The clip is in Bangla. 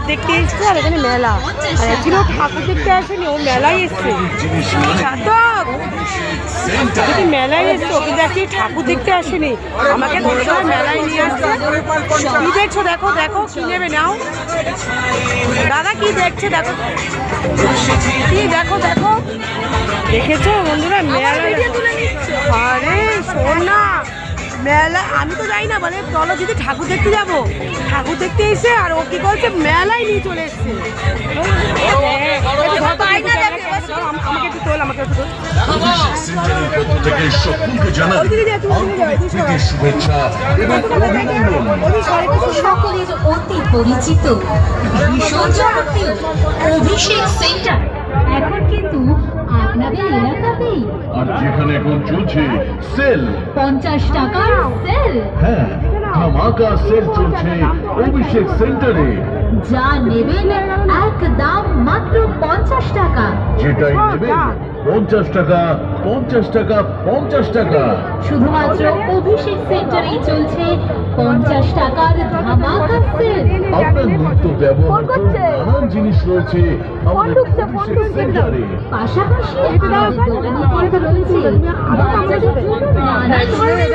ঠাকুর দেখতে এসছে আর এখানে মেলা, আর একদিনও ঠাকুর দেখতে আসেনি, ও মেলায় এসছে। সার্থক যদি মেলায় এসছে, ও কিন্তু একদিন ঠাকুর দেখতে আসেনি, আমাকে ধরে মেলায় নিয়ে আসছে। কি দেখছো? দেখো দেখো, কি নেবে নাও দাদা, কি দেখছো? দেখো কি, দেখো দেখো, দেখেছো বন্ধুরা মেলায়? আরে শোন না, মেলা আমি তো যাই না, বলে চলো যদি ঠাকুর দেখতে যাবো, ঠাকুর দেখতে এসে আর ও কি করছে, মেলায় নিয়ে চলে এসছে। আমাকে একটু তোল, আমাকে একটু তোল। সকলের অতি পরিচিত ভীষণ জনপ্রিয় অভিষেক সেন্টার এখন কিন্তু আপনাদের এলাকাতেই। আর যেখানে এখন চলছে সেল, 50 টাকার সেল, হ্যাঁ ধামাকা সেল চলছে অভিষেক সেন্টারে। যা নেবেন একদম মাত্র 50 টাকা। যেটাই নেবেন 50 টাকা, 50 টাকা, 50 টাকা। শুধুমাত্র অভিষেক সেন্টারেই চলছে 50 টাকার ধামাকা সেল। আপনার নিত্য ব্যবহার নানান জিনিস রয়েছে আমাদের অভিষেক সেন্টারে। পাশাপাশি আমাদের দোকানে কিন্তু রয়েছে বাচ্চাদের জন্য নানা ধরনের